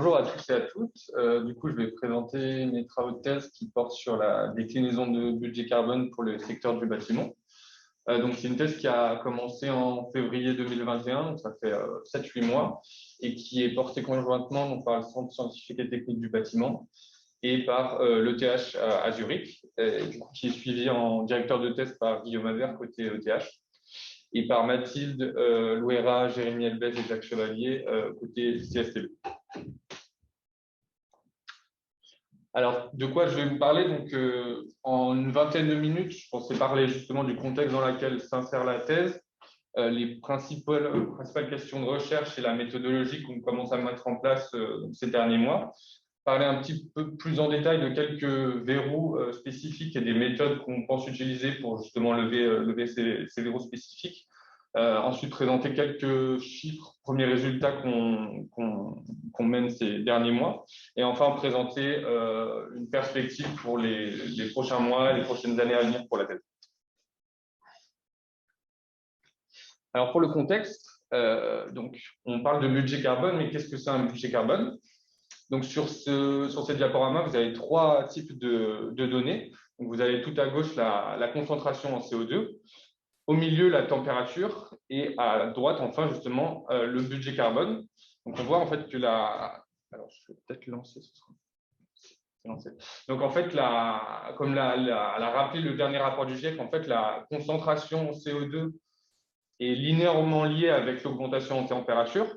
Bonjour à tous et à toutes. Du coup, je vais présenter mes travaux de thèse qui portent sur la déclinaison de budget carbone pour le secteur du bâtiment. Donc, c'est une thèse qui a commencé en février 2021, donc ça fait 7-8 mois, et qui est portée conjointement donc, par le Centre scientifique et technique du bâtiment et par l'ETH à Zurich, du coup, qui est suivi en directeur de thèse par Guillaume Aver côté ETH, et par Mathilde Louera, Jérémy Elbez et Jacques Chevalier côté CSTB. Alors, de quoi je vais vous parler? Donc, en une vingtaine de minutes, je pensais parler justement du contexte dans lequel s'insère la thèse, les principales questions de recherche et la méthodologie qu'on commence à mettre en place ces derniers mois. Parler un petit peu plus en détail de quelques verrous spécifiques et des méthodes qu'on pense utiliser pour justement lever ces verrous spécifiques. Ensuite, présenter quelques chiffres, premiers résultats qu'on mène ces derniers mois. Et enfin, présenter une perspective pour les prochains mois, les prochaines années à venir pour la thèse. Alors, pour le contexte, donc, on parle de budget carbone, mais qu'est-ce que c'est un budget carbone? Donc, sur ces diaporamas, vous avez trois types de données. Donc, vous avez tout à gauche la concentration en CO2. Au milieu, la température et à droite, enfin, justement, le budget carbone. Donc, on voit en fait que alors, je vais peut-être lancer, ce sera lancé. Donc, en fait, comme l'a rappelé le dernier rapport du GIEC, en fait, la concentration en CO2 est linéairement liée avec l'augmentation en température.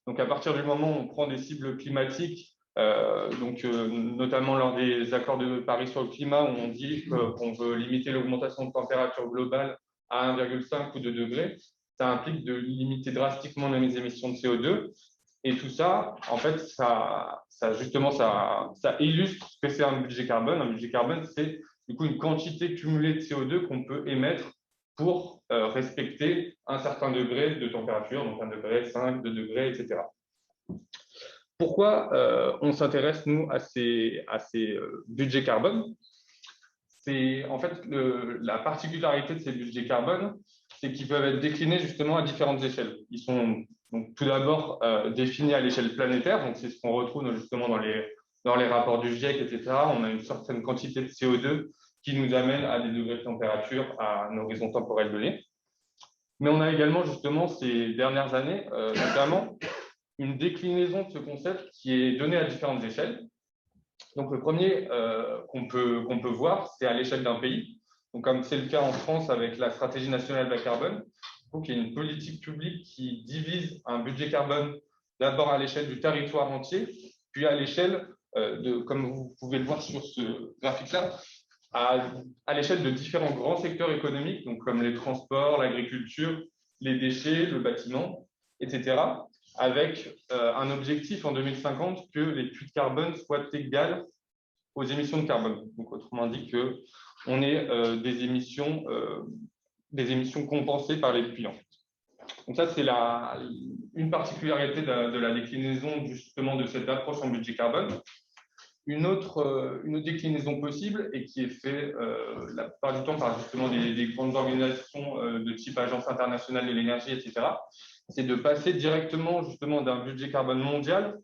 Donc, à partir du moment où on prend des cibles climatiques, notamment lors des accords de Paris sur le climat, où on dit qu'on veut limiter l'augmentation de température globale à 1,5 ou 2 degrés, ça implique de limiter drastiquement les émissions de CO2. Et tout ça, en fait, ça illustre ce que c'est un budget carbone. Un budget carbone, c'est du coup une quantité cumulée de CO2 qu'on peut émettre pour respecter un certain degré de température, donc 1 degré, 5, 2 degrés, etc. Pourquoi on s'intéresse, nous, à ces budgets carbone? C'est en fait la particularité de ces budgets carbone, c'est qu'ils peuvent être déclinés justement à différentes échelles. Ils sont donc tout d'abord définis à l'échelle planétaire, donc c'est ce qu'on retrouve justement dans les rapports du GIEC, etc. On a une certaine quantité de CO2 qui nous amène à des degrés de température à un horizon temporel donné. Mais on a également justement ces dernières années, notamment, une déclinaison de ce concept qui est donné à différentes échelles. Donc, le premier qu'on peut voir, c'est à l'échelle d'un pays. Donc, comme c'est le cas en France avec la stratégie nationale bas carbone, il y a une politique publique qui divise un budget carbone d'abord à l'échelle du territoire entier, puis à l'échelle comme vous pouvez le voir sur ce graphique-là, à l'échelle de différents grands secteurs économiques, donc comme les transports, l'agriculture, les déchets, le bâtiment, etc., avec un objectif en 2050 que les puits de carbone soient égales aux émissions de carbone. Donc, autrement dit, qu'on ait des émissions compensées par les puits. En fait. Donc, ça, c'est une particularité de la déclinaison justement de cette approche en budget carbone. Une autre déclinaison possible et qui est faite la plupart du temps par justement des grandes organisations de type Agence internationale de l'énergie, etc., c'est de passer directement justement d'un budget carbone mondial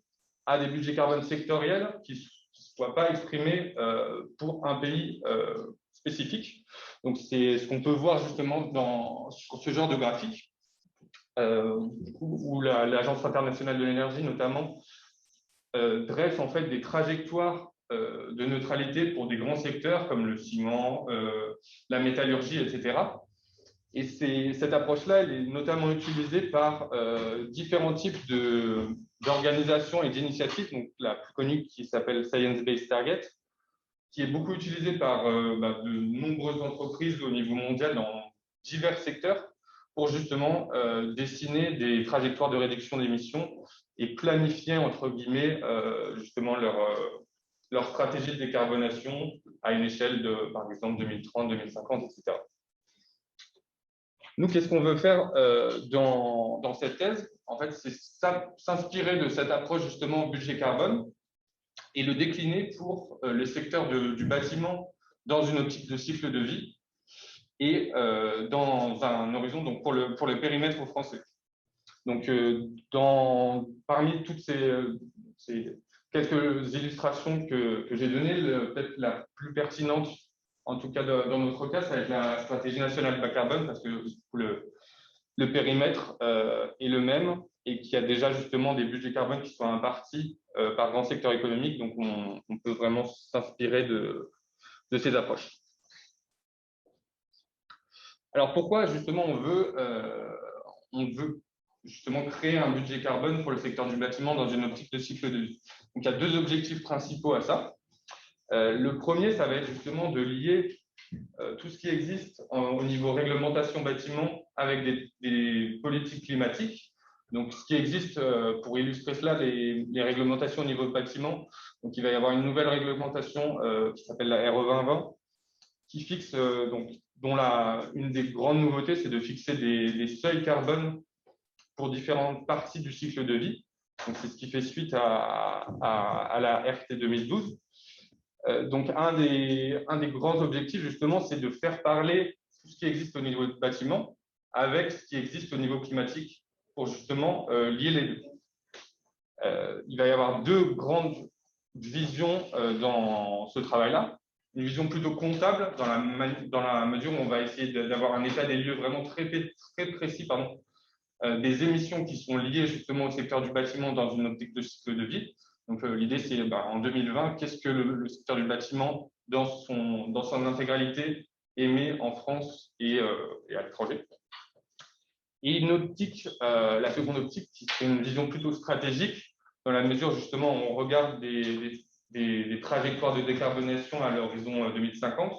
à des budgets carbone sectoriels qui ne soient pas exprimés pour un pays spécifique. Donc, c'est ce qu'on peut voir justement sur ce genre de graphique, où l'Agence internationale de l'énergie notamment dresse en fait des trajectoires de neutralité pour des grands secteurs comme le ciment, la métallurgie, etc. Et cette approche-là, elle est notamment utilisée par différents types d'organisations et d'initiatives. Donc, la plus connue qui s'appelle Science Based Target, qui est beaucoup utilisée par de nombreuses entreprises au niveau mondial dans divers secteurs pour justement dessiner des trajectoires de réduction d'émissions et planifier, entre guillemets, justement leur stratégie de décarbonation à une échelle de, par exemple, 2030, 2050, etc. Nous, qu'est-ce qu'on veut faire dans cette thèse? En fait, c'est s'inspirer de cette approche justement budget carbone et le décliner pour le secteur du bâtiment dans une optique de cycle de vie et dans un horizon donc pour le périmètre français. Donc, parmi toutes c'est quelques illustrations que j'ai données. Peut-être la plus pertinente, en tout cas dans notre cas, ça va être la stratégie nationale bas carbone, parce que le périmètre est le même et qu'il y a déjà justement des budgets carbone qui sont impartis par grands secteurs économiques. Donc, on peut vraiment s'inspirer de ces approches. Alors, pourquoi justement on veut justement créer un budget carbone pour le secteur du bâtiment dans une optique de cycle de vie? Donc, il y a deux objectifs principaux à ça. Le premier, ça va être justement de lier tout ce qui existe au niveau réglementation bâtiment avec des politiques climatiques. Donc, ce qui existe, pour illustrer cela, les réglementations au niveau de bâtiment. Donc, il va y avoir une nouvelle réglementation qui s'appelle la RE 2020, qui fixe, dont une des grandes nouveautés, c'est de fixer des seuils carbone pour différentes parties du cycle de vie. Donc, c'est ce qui fait suite à la RT 2012. Donc, un des grands objectifs, justement, c'est de faire parler tout ce qui existe au niveau du bâtiment avec ce qui existe au niveau climatique pour justement lier les deux. Il va y avoir deux grandes visions dans ce travail-là. Une vision plutôt comptable, dans la mesure où on va essayer d'avoir un état des lieux vraiment très précis des émissions qui sont liées justement au secteur du bâtiment dans une optique de cycle de vie. Donc, l'idée, c'est en 2020, qu'est-ce que le secteur du bâtiment, dans son intégralité, émet en France et à l'étranger. Et une optique, la seconde optique, qui est une vision plutôt stratégique, dans la mesure justement où on regarde des trajectoires de décarbonation à l'horizon 2050.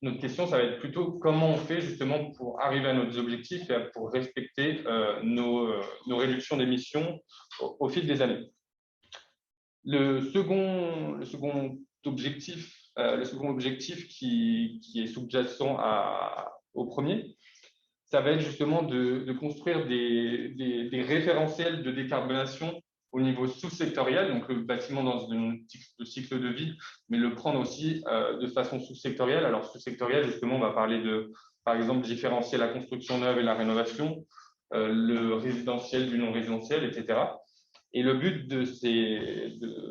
Notre question, ça va être plutôt comment on fait justement pour arriver à nos objectifs et pour respecter nos réductions d'émissions au fil des années. Le second objectif qui est sous-jacent au premier, ça va être justement de construire des référentiels de décarbonation au niveau sous-sectoriel, donc le bâtiment dans un cycle de vie, mais le prendre aussi de façon sous-sectorielle. Alors, sous-sectoriel, justement, on va parler par exemple, différencier la construction neuve et la rénovation, le résidentiel du non-résidentiel, etc. Et le but de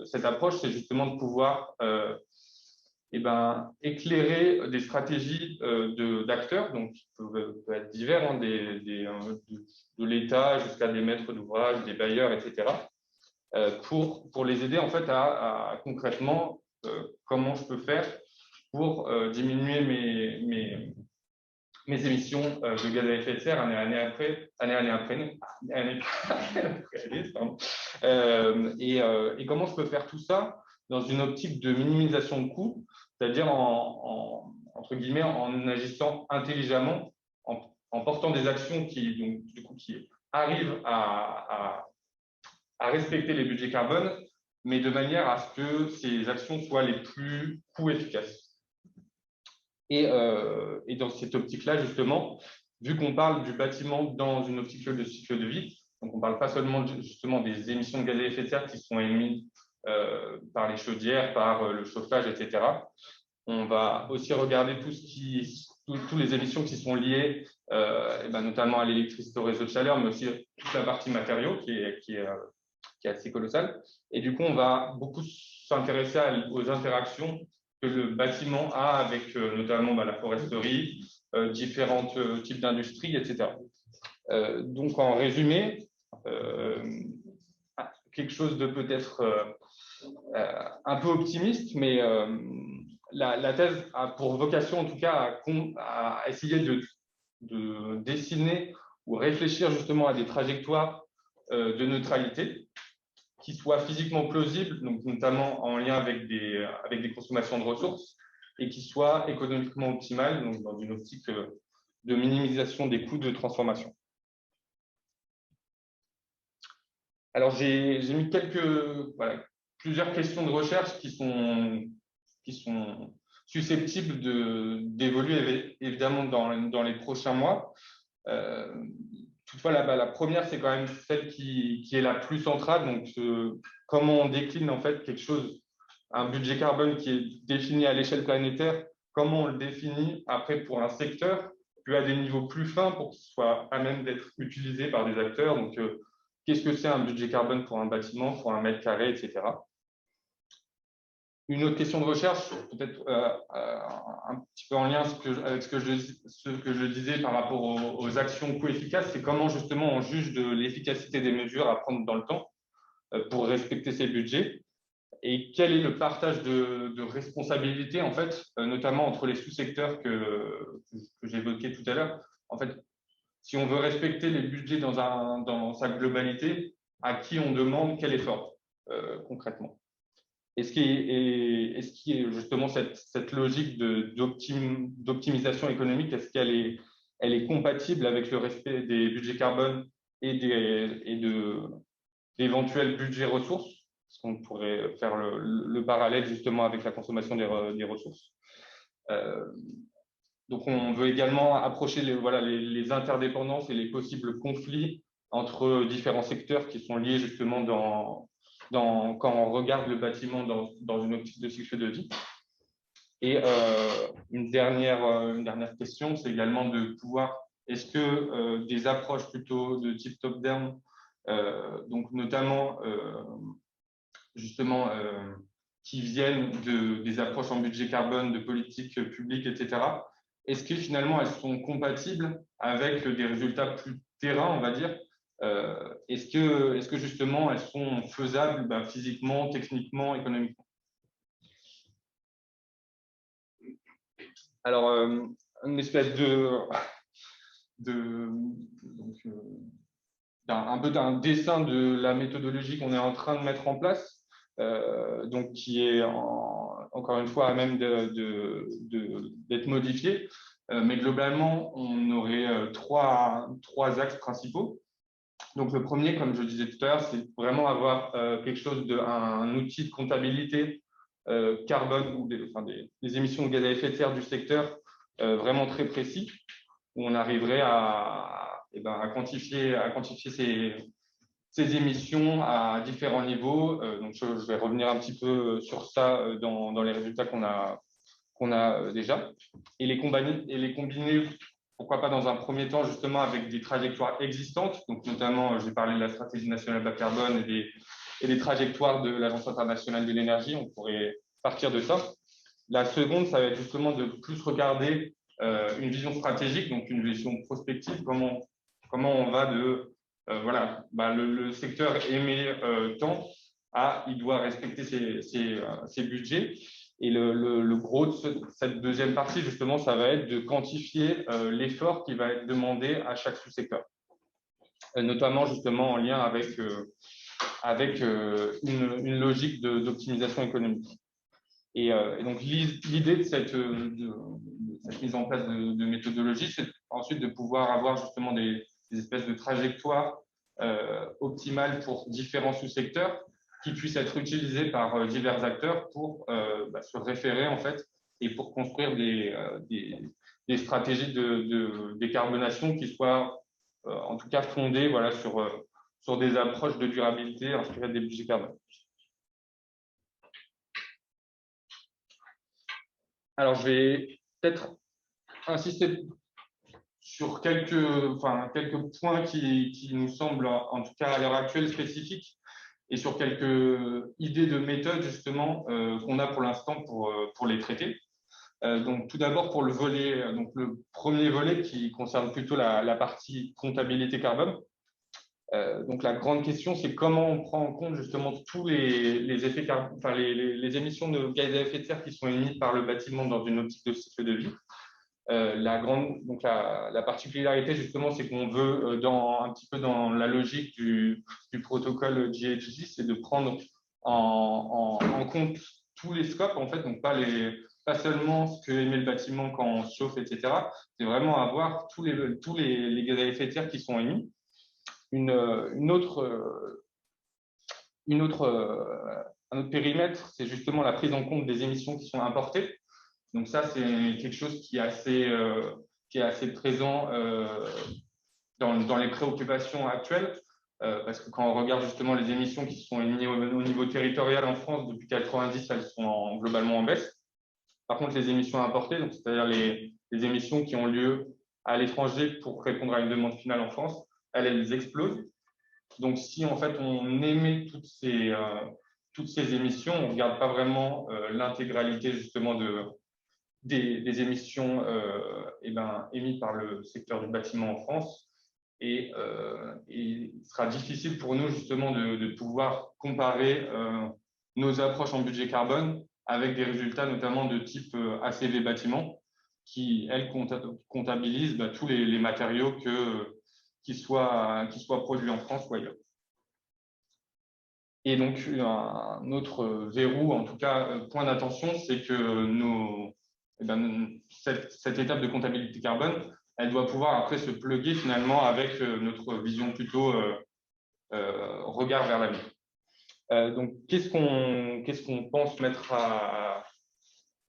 cette approche, c'est justement de pouvoir éclairer des stratégies d'acteurs, donc qui peuvent être divers, de l'État jusqu'à des maîtres d'ouvrage, des bailleurs, etc., pour les aider en fait à concrètement comment je peux faire pour diminuer mes émissions de gaz à effet de serre année après, et comment je peux faire tout ça dans une optique de minimisation de coûts, c'est-à-dire entre guillemets en agissant intelligemment, en portant des actions qui arrivent à respecter les budgets carbone, mais de manière à ce que ces actions soient les plus coûts efficaces. Et dans cette optique-là, justement, vu qu'on parle du bâtiment dans une optique de cycle de vie, donc on ne parle pas seulement justement des émissions de gaz à effet de serre qui sont émises par les chaudières, par le chauffage, etc. On va aussi regarder toutes les émissions qui sont liées notamment à l'électricité au réseau de chaleur, mais aussi toute la partie matériaux qui est assez colossale. Et du coup, on va beaucoup s'intéresser aux interactions que le bâtiment a avec notamment la foresterie, différents types d'industries, etc. Donc, en résumé, quelque chose de peut-être un peu optimiste, mais la thèse a pour vocation, en tout cas, à essayer de dessiner ou réfléchir justement à des trajectoires de neutralité qui soient physiquement plausibles, donc notamment en lien avec des consommations de ressources, et qui soient économiquement optimales, donc dans une optique de minimisation des coûts de transformation. Alors, j'ai mis plusieurs questions de recherche qui sont susceptibles d'évoluer évidemment dans les prochains mois. Toutefois, la première, c'est quand même celle qui est la plus centrale. Donc, comment on décline en fait un budget carbone qui est défini à l'échelle planétaire, comment on le définit après pour un secteur, puis à des niveaux plus fins pour qu'il soit à même d'être utilisé par des acteurs. Donc, qu'est-ce que c'est un budget carbone pour un bâtiment, pour un mètre carré, etc. Une autre question de recherche, peut-être un petit peu en lien avec ce que je disais par rapport aux actions coût-efficaces, c'est comment justement on juge de l'efficacité des mesures à prendre dans le temps pour respecter ces budgets et quel est le partage de responsabilités, en fait, notamment entre les sous-secteurs que j'évoquais tout à l'heure. En fait, si on veut respecter les budgets dans sa globalité, à qui on demande quel effort concrètement? Et ce qui est justement cette logique d'optimisation économique, est-ce qu'elle elle est compatible avec le respect des budgets carbone et d'éventuels budgets ressources? Parce qu'on pourrait faire le parallèle justement avec la consommation des ressources. Donc, on veut également approcher les interdépendances et les possibles conflits entre différents secteurs qui sont liés justement quand on regarde le bâtiment dans une optique de cycle de vie. Et une dernière question, c'est également de pouvoir, est-ce que des approches plutôt de type top-down, donc notamment justement qui viennent des approches en budget carbone, de politique publique, etc., est-ce que finalement elles sont compatibles avec des résultats plus terrain, on va dire? Est-ce que justement elles sont faisables physiquement, techniquement, économiquement? Alors, une espèce un peu d'un dessin de la méthodologie qu'on est en train de mettre en place, donc qui est encore une fois à même d'être modifié. Mais globalement, on aurait trois axes principaux. Donc, le premier, comme je disais tout à l'heure, c'est vraiment avoir quelque chose un outil de comptabilité carbone ou des émissions de gaz à effet de serre du secteur vraiment très précis, où on arriverait à quantifier ces émissions à différents niveaux. Donc, je vais revenir un petit peu sur ça dans les résultats qu'on a déjà, et les combiner, pourquoi pas dans un premier temps, justement, avec des trajectoires existantes. Donc, notamment, j'ai parlé de la stratégie nationale bas carbone et des trajectoires de l'Agence internationale de l'énergie. On pourrait partir de ça. La seconde, ça va être justement de plus regarder une vision stratégique, donc une vision prospective, comment on va de le secteur émet tant à il doit respecter ses budgets. Et le gros de cette deuxième partie, justement, ça va être de quantifier l'effort qui va être demandé à chaque sous-secteur, notamment justement en lien avec une logique d'optimisation économique. Et donc, l'idée de cette mise en place de méthodologie, c'est ensuite de pouvoir avoir justement des espèces de trajectoires optimales pour différents sous-secteurs qui puissent être utilisés par divers acteurs pour se référer en fait et pour construire des stratégies de décarbonation qui soient en tout cas fondées sur des approches de durabilité inspirées des budgets carbone. Alors, je vais peut-être insister sur quelques points qui nous semblent, en tout cas à l'heure actuelle, spécifiques, et sur quelques idées de méthode, justement, qu'on a pour l'instant pour les traiter. Donc, tout d'abord, pour le premier volet qui concerne plutôt la partie comptabilité carbone. Donc, la grande question, c'est comment on prend en compte justement tous les effets les émissions de gaz à effet de serre qui sont émises par le bâtiment dans une optique de cycle de vie. La particularité justement, c'est qu'on veut un petit peu dans la logique du protocole GHG, c'est de prendre en compte tous les scopes en fait, donc pas seulement ce que émet le bâtiment quand on chauffe, etc. C'est vraiment avoir tous les gaz à effet de serre qui sont émis. Un autre périmètre, c'est justement la prise en compte des émissions qui sont importées. Donc ça, c'est quelque chose qui est assez présent dans les préoccupations actuelles, parce que quand on regarde justement les émissions qui sont émises au niveau territorial en France, depuis 1990, elles sont globalement en baisse. Par contre, les émissions importées, c'est-à-dire les émissions qui ont lieu à l'étranger pour répondre à une demande finale en France, elles explosent. Donc, si en fait on émet toutes ces émissions, on ne regarde pas vraiment l'intégralité justement des émissions émises par le secteur du bâtiment en France. Et il sera difficile pour nous justement de pouvoir comparer nos approches en budget carbone avec des résultats notamment de type ACV bâtiment qui, elles, comptabilisent tous les matériaux qui soient produits en France ou ailleurs. Et donc, un autre verrou, en tout cas, point d'attention, c'est que cette étape de comptabilité carbone, elle doit pouvoir après se plugger finalement avec notre vision plutôt regard vers l'avenir. Donc, qu'est-ce qu'on pense mettre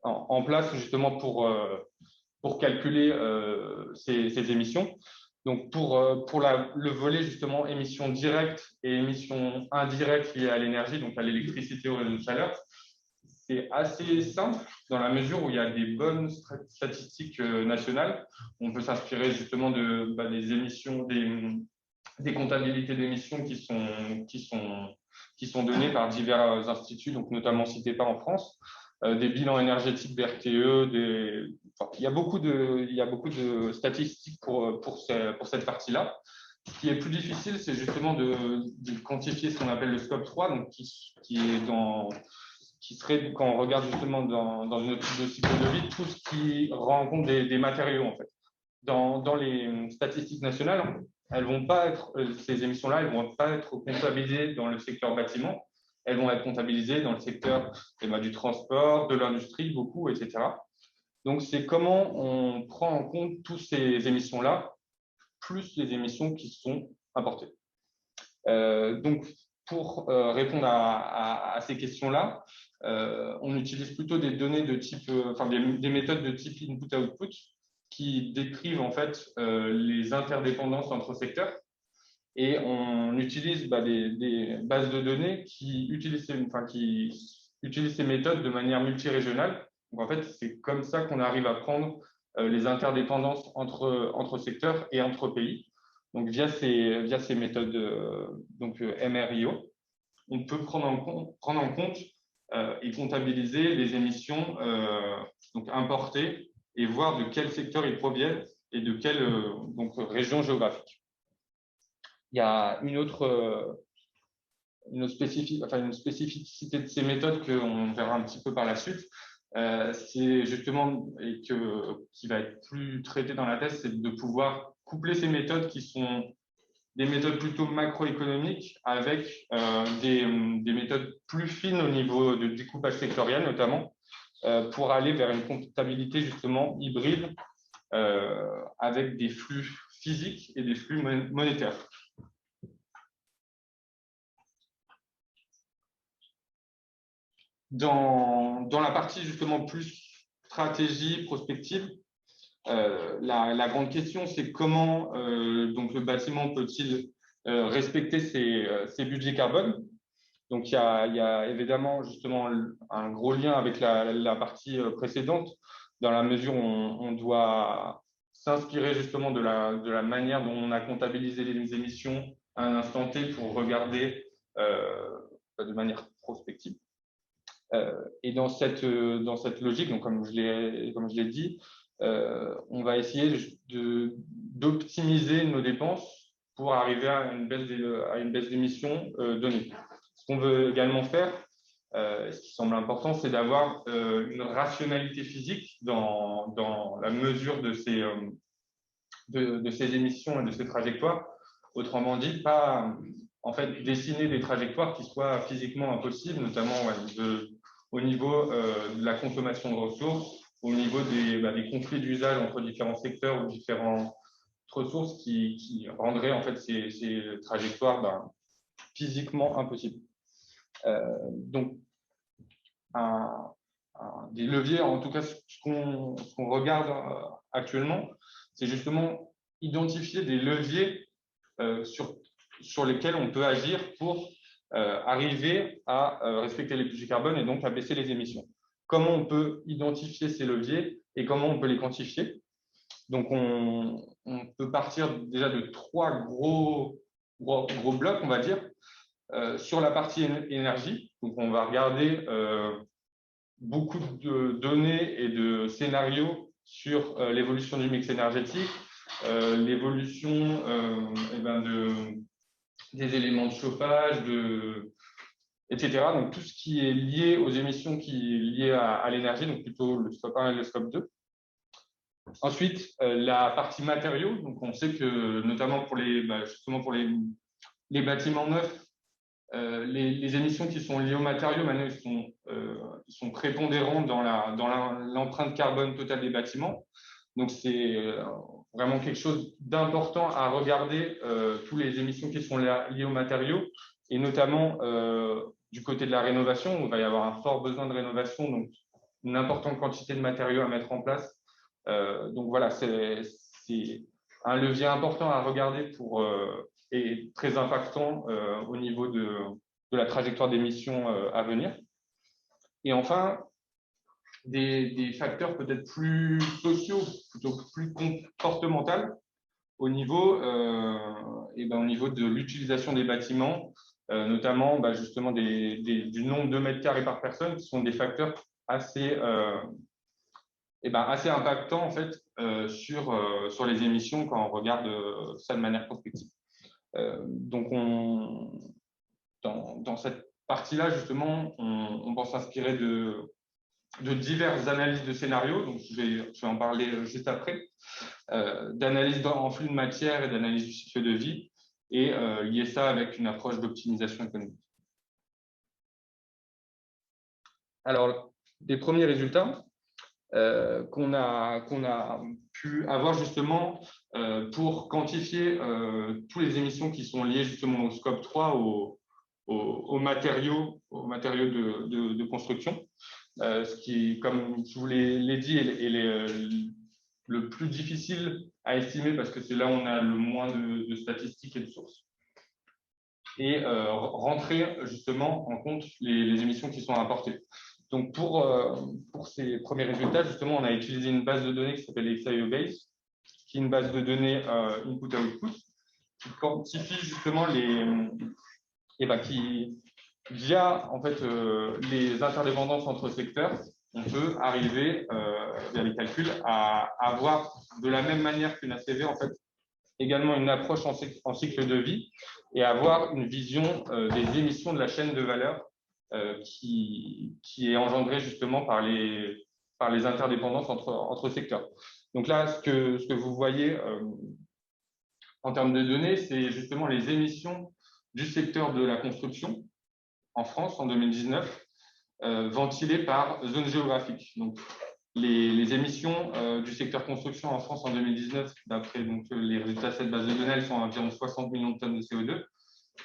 en place justement pour calculer ces émissions? Donc, pour le volet justement émissions directes et émissions indirectes liées à l'énergie, donc à l'électricité ou au réseau de chaleur, c'est assez simple dans la mesure où il y a des bonnes statistiques nationales. On peut s'inspirer justement des émissions, des comptabilités d'émissions qui sont données par divers instituts, donc notamment cités par en France, des bilans énergétiques d'RTE, il y a beaucoup de statistiques pour cette partie-là. Ce qui est plus difficile, c'est justement de quantifier ce qu'on appelle le scope 3, donc qui serait, quand on regarde justement dans une optique de cycle de vie, tout ce qui rend compte des matériaux, en fait. Dans les statistiques nationales, elles vont pas être, ces émissions-là, elles vont pas être comptabilisées dans le secteur bâtiment, elles vont être comptabilisées dans le secteur du transport, de l'industrie, beaucoup, etc. Donc, c'est comment on prend en compte toutes ces émissions-là, plus les émissions qui sont importées. Donc, pour répondre à ces questions-là, on utilise plutôt des données de type, des méthodes de type input-output qui décrivent en fait les interdépendances entre secteurs. Et on utilise des bases de données qui utilisent ces méthodes de manière multirégionale. Donc, en fait, c'est comme ça qu'on arrive à prendre les interdépendances entre secteurs et entre pays. Donc, via ces méthodes MRIO, on peut prendre en compte et comptabiliser les émissions importées et voir de quel secteur ils proviennent et de quelle région géographique. Il y a une spécificité de ces méthodes qu'on verra un petit peu par la suite. C'est justement, qui va être plus traité dans la thèse, c'est de pouvoir coupler ces méthodes qui sont des méthodes plutôt macroéconomiques avec des méthodes plus fines au niveau de découpage sectoriel notamment, pour aller vers une comptabilité justement hybride avec des flux physiques et des flux monétaires. Dans la partie justement plus stratégie, prospective, la grande question, c'est comment le bâtiment peut-il respecter ses budgets carbone. Donc, il y a évidemment justement un gros lien avec la partie précédente, dans la mesure où on doit s'inspirer justement de la manière dont on a comptabilisé les émissions à un instant T pour regarder de manière prospective. Et dans cette logique, donc comme je l'ai dit, on va essayer d'optimiser nos dépenses pour arriver à une baisse d'émissions donnée. Ce qu'on veut également faire, ce qui semble important, c'est d'avoir une rationalité physique dans la mesure de ces émissions et de ces trajectoires. Autrement dit, pas en fait dessiner des trajectoires qui soient physiquement impossibles, notamment au niveau de la consommation de ressources, au niveau des conflits d'usage entre différents secteurs ou différentes ressources qui rendraient en fait ces trajectoires physiquement impossibles. Donc, des leviers, en tout cas ce qu'on regarde actuellement, c'est justement identifier des leviers sur lesquels on peut agir pour arriver à respecter les budgets carbone et donc à baisser les émissions. Comment on peut identifier ces leviers et comment on peut les quantifier? Donc, on peut partir déjà de trois gros gros blocs, on va dire. Sur la partie énergie, donc on va regarder beaucoup de données et de scénarios sur l'évolution du mix énergétique, l'évolution des éléments de chauffage, etc. Donc tout ce qui est lié aux émissions qui est lié à l'énergie, donc plutôt le scope 1 et le scope 2. Ensuite, la partie matériaux, donc on sait que notamment pour justement pour les bâtiments neufs, les émissions qui sont liées aux matériaux, maintenant, ils sont prépondérants dans l'empreinte carbone totale des bâtiments. Donc, c'est vraiment quelque chose d'important à regarder, toutes les émissions qui sont liées aux matériaux, et notamment du côté de la rénovation, où il va y avoir un fort besoin de rénovation, donc une importante quantité de matériaux à mettre en place. Donc, voilà, c'est un levier important à regarder et très impactant au niveau de la trajectoire d'émissions à venir. Et enfin, des facteurs peut-être plus sociaux, plutôt plus comportementaux au niveau de l'utilisation des bâtiments, notamment justement du nombre de mètres carrés par personne, qui sont des facteurs assez impactants en fait, sur les émissions quand on regarde ça de manière prospective. Donc, dans cette partie-là, justement, on pense s'inspirer de diverses analyses de scénarios, donc je vais en parler juste après, d'analyse en flux de matière et d'analyse du cycle de vie, et lier ça avec une approche d'optimisation économique. Alors, des premiers résultats qu'on a pu avoir justement pour quantifier toutes les émissions qui sont liées justement au scope 3, aux matériaux de construction. Ce qui, comme je vous l'ai dit, est le plus difficile à estimer parce que c'est là où on a le moins de statistiques et de sources. Et rentrer justement en compte les émissions qui sont apportées. Donc, pour ces premiers résultats, justement, on a utilisé une base de données qui s'appelle XIO-Base, qui est une base de données input-output, qui quantifie justement qui, via en fait, les interdépendances entre secteurs, on peut arriver, via les calculs, à avoir de la même manière qu'une ACV, en fait, également une approche en cycle de vie et avoir une vision des émissions de la chaîne de valeur qui est engendrée justement par les interdépendances entre secteurs. Donc là, ce que vous voyez en termes de données, c'est justement les émissions du secteur de la construction en France en 2019, ventilées par zone géographique. Donc, les émissions du secteur construction en France en 2019, d'après les résultats de cette base de données, elles sont à environ 60 millions de tonnes de CO2.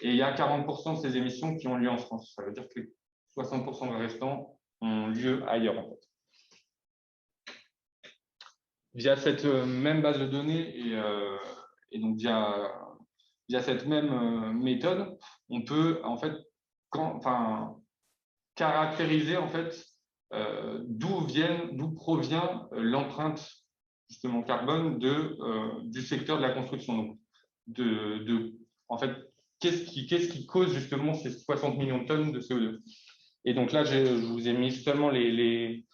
Et il y a 40% de ces émissions qui ont lieu en France. Ça veut dire que 60% des restants ont lieu ailleurs, en fait. Via cette même base de données et donc via cette même méthode, on peut en fait caractériser en fait d'où provient l'empreinte justement carbone du secteur de la construction. Donc, en fait, qu'est-ce qui cause justement ces 60 millions de tonnes de CO2? Et donc là, je vous ai mis seulement les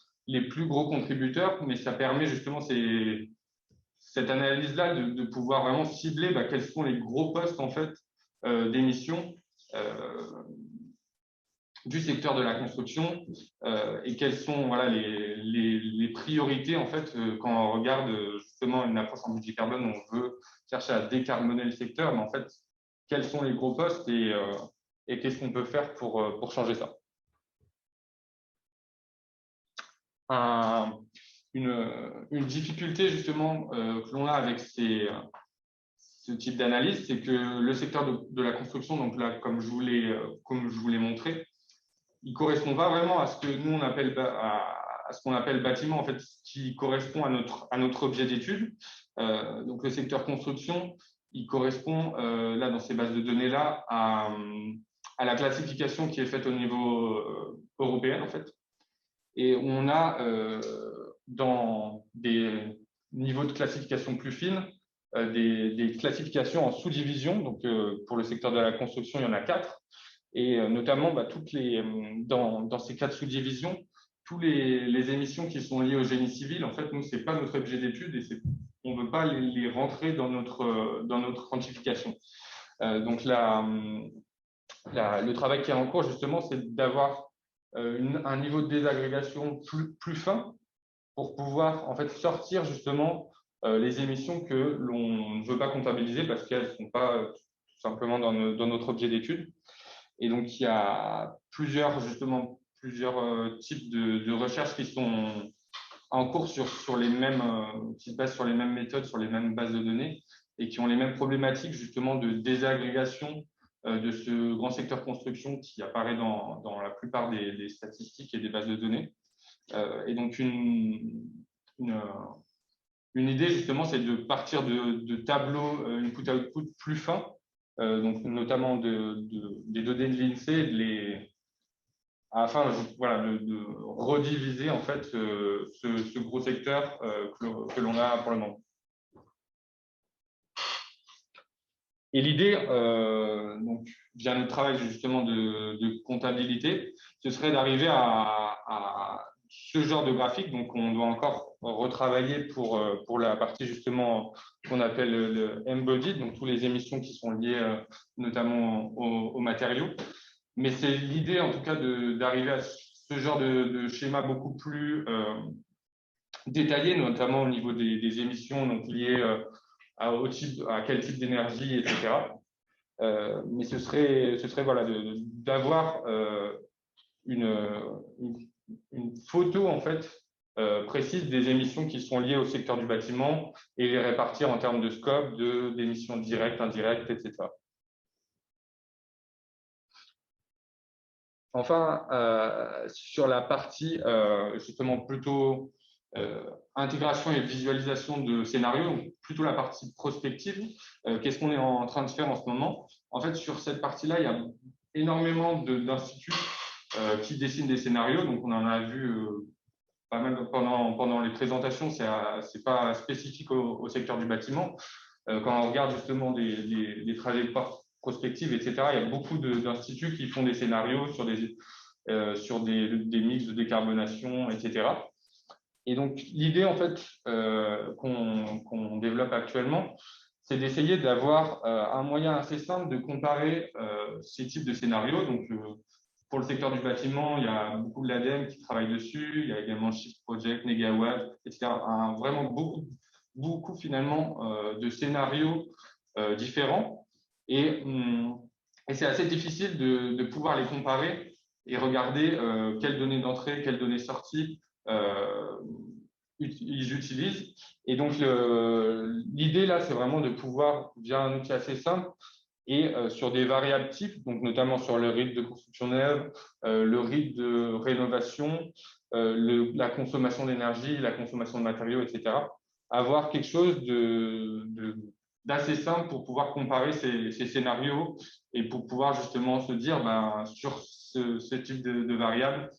plus gros contributeurs, mais ça permet justement cette analyse-là de pouvoir vraiment cibler quels sont les gros postes en fait d'émissions du secteur de la construction et quelles sont les priorités en fait quand on regarde justement une approche en budget carbone, on veut chercher à décarboner le secteur, mais en fait quels sont les gros postes et qu'est-ce qu'on peut faire pour changer ça. Une difficulté justement que l'on a avec ce type d'analyse, c'est que le secteur de la construction, donc là comme je vous l'ai montré, il ne correspond pas vraiment à ce que nous on appelle à ce qu'on appelle bâtiment, en fait, qui correspond à notre objet d'étude. Donc le secteur construction, il correspond là dans ces bases de données là à la classification qui est faite au niveau européen en fait. Et on a dans des niveaux de classification plus fines des classifications en sous-divisions. Donc, pour le secteur de la construction, il y en a 4. Et notamment, dans ces 4 sous-divisions, toutes les émissions qui sont liées au génie civil, en fait, nous, ce n'est pas notre objet d'étude et on ne veut pas les rentrer dans notre quantification. Donc, le travail qui est en cours, justement, c'est d'avoir un niveau de désagrégation plus fin pour pouvoir en fait sortir justement les émissions que l'on ne veut pas comptabiliser parce qu'elles ne sont pas tout simplement dans notre objet d'étude. Et donc, il y a plusieurs types de recherches qui sont en cours sur les mêmes, qui se basent sur les mêmes méthodes, sur les mêmes bases de données et qui ont les mêmes problématiques justement de désagrégation de ce grand secteur construction qui apparaît dans la plupart des statistiques et des bases de données. Et donc, une idée, justement, c'est de partir de tableaux input-output plus fins, donc notamment des données de l'INSEE, afin de rediviser en fait ce gros secteur que l'on a pour le moment. Et l'idée, donc, via notre travail justement de comptabilité, ce serait d'arriver à ce genre de graphique. Donc, on doit encore retravailler pour la partie justement qu'on appelle le embodied, donc toutes les émissions qui sont liées notamment aux matériaux. Mais c'est l'idée en tout cas d'arriver à ce genre de schéma beaucoup plus détaillé, notamment au niveau des émissions donc liées à quel type d'énergie, etc. Mais ce serait voilà, d'avoir une photo en fait précise des émissions qui sont liées au secteur du bâtiment et les répartir en termes de scope, d'émissions directes, indirectes, etc. Enfin, sur la partie justement plutôt intégration et visualisation de scénarios, donc plutôt la partie prospective, qu'est-ce qu'on est en train de faire en ce moment? En fait, sur cette partie-là, il y a énormément d'instituts qui dessinent des scénarios, donc on en a vu pas mal pendant les présentations, c'est pas spécifique au secteur du bâtiment. Quand on regarde justement des trajectoires prospectives, etc., il y a beaucoup d'instituts qui font des scénarios sur des mix de décarbonation, etc. Et donc, l'idée, en fait, qu'on développe actuellement, c'est d'essayer d'avoir un moyen assez simple de comparer ces types de scénarios. Donc, pour le secteur du bâtiment, il y a beaucoup de l'ADEME qui travaille dessus. Il y a également Shift Project, Negawatt, etc. Vraiment beaucoup finalement de scénarios différents. Et c'est assez difficile de pouvoir les comparer et regarder quelles données d'entrée, quelles données sorties ils utilisent. Et donc, l'idée là, c'est vraiment de pouvoir, via un outil assez simple, et sur des variables types, donc notamment sur le rythme de construction neuve, le rythme de rénovation, la consommation d'énergie, la consommation de matériaux, etc., avoir quelque chose d'assez simple pour pouvoir comparer ces scénarios et pour pouvoir justement se dire, sur ce type de variables,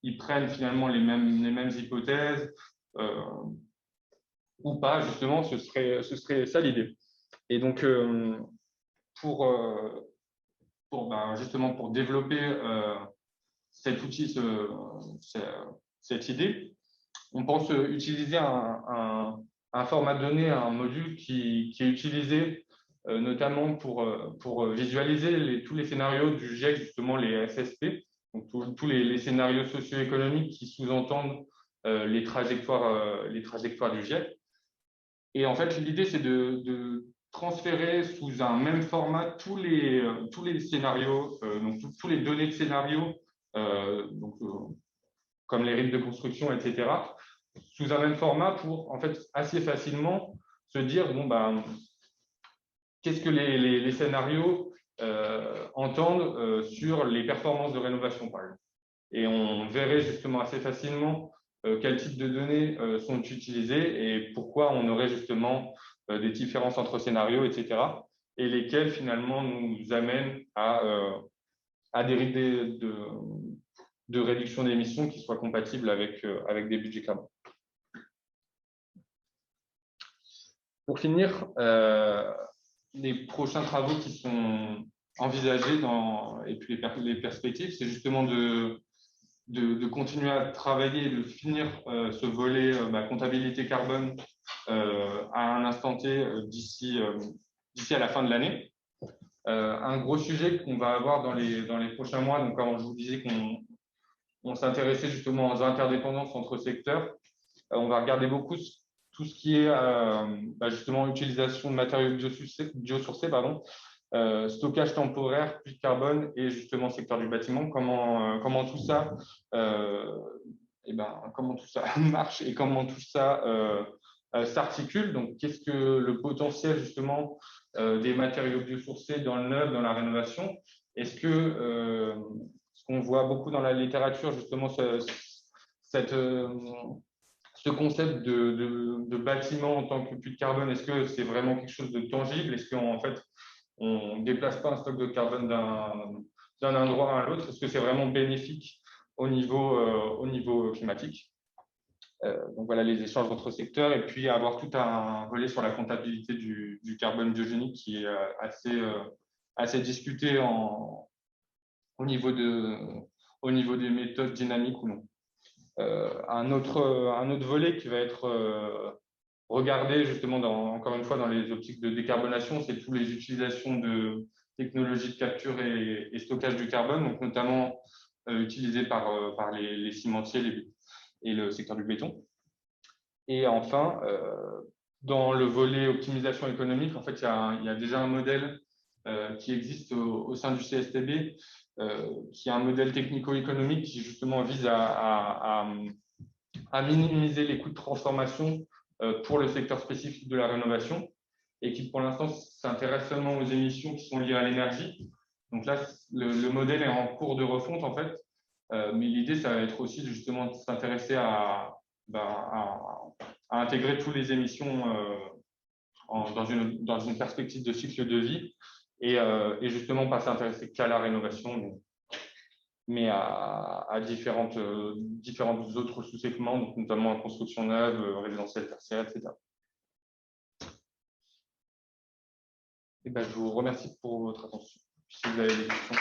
ils prennent finalement les mêmes hypothèses ou pas, justement, ce serait ça l'idée. Et donc, justement pour développer cet outil, cette idée, on pense utiliser un format de données, un module qui est utilisé notamment pour visualiser tous les scénarios du GIEC, justement les SSP, donc tous les scénarios socio-économiques qui sous-entendent les trajectoires du GIEC. Et en fait, l'idée, c'est de transférer sous un même format tous les scénarios, donc tous les données de scénarios, comme les rythmes de construction, etc., sous un même format pour, en fait, assez facilement se dire, qu'est-ce que les scénarios entendent sur les performances de rénovation, par exemple. Et on verrait justement assez facilement quel type de données sont utilisées et pourquoi on aurait justement des différences entre scénarios, etc. Et lesquels finalement nous amènent à des rythmes de réduction d'émissions qui soient compatibles avec des budgets carbone. Pour finir, les prochains travaux qui sont envisagés et puis les perspectives, c'est justement de continuer à travailler et de finir ce volet comptabilité carbone à un instant T d'ici à la fin de l'année. Un gros sujet qu'on va avoir dans les prochains mois, donc quand je vous disais qu'on s'intéressait justement aux interdépendances entre secteurs, on va regarder beaucoup tout ce qui est justement utilisation de matériaux biosourcés, stockage temporaire, puits de carbone et justement secteur du bâtiment, comment tout ça marche et comment tout ça s'articule. Donc, qu'est-ce que le potentiel justement des matériaux biosourcés dans le neuf, dans la rénovation? Est-ce que ce qu'on voit beaucoup dans la littérature, justement, ce concept de bâtiment en tant que puits de carbone, est-ce que c'est vraiment quelque chose de tangible? Est-ce qu'en fait, on ne déplace pas un stock de carbone d'un endroit à l'autre? Est-ce que c'est vraiment bénéfique au niveau climatique? Donc voilà les échanges entre secteurs et puis avoir tout un volet sur la comptabilité du carbone biogénique qui est assez discuté au niveau des méthodes dynamiques ou non. Un autre volet qui va être regardé justement encore une fois dans les optiques de décarbonation, c'est toutes les utilisations de technologies de capture et stockage du carbone, donc notamment utilisées par les cimentiers et le secteur du béton. Et enfin, dans le volet optimisation économique, en fait, il y a déjà un modèle qui existe au sein du CSTB, qui est un modèle technico-économique qui justement vise à minimiser les coûts de transformation pour le secteur spécifique de la rénovation et qui, pour l'instant, s'intéresse seulement aux émissions qui sont liées à l'énergie. Donc là, le modèle est en cours de refonte, en fait. Mais l'idée, ça va être aussi justement de s'intéresser à intégrer toutes les émissions dans une perspective de cycle de vie et justement pas s'intéresser qu'à la rénovation, mais à différentes autres sous-segments, donc notamment en construction neuve, résidentielle, tertiaire, etc. Et je vous remercie pour votre attention. Si vous avez des questions.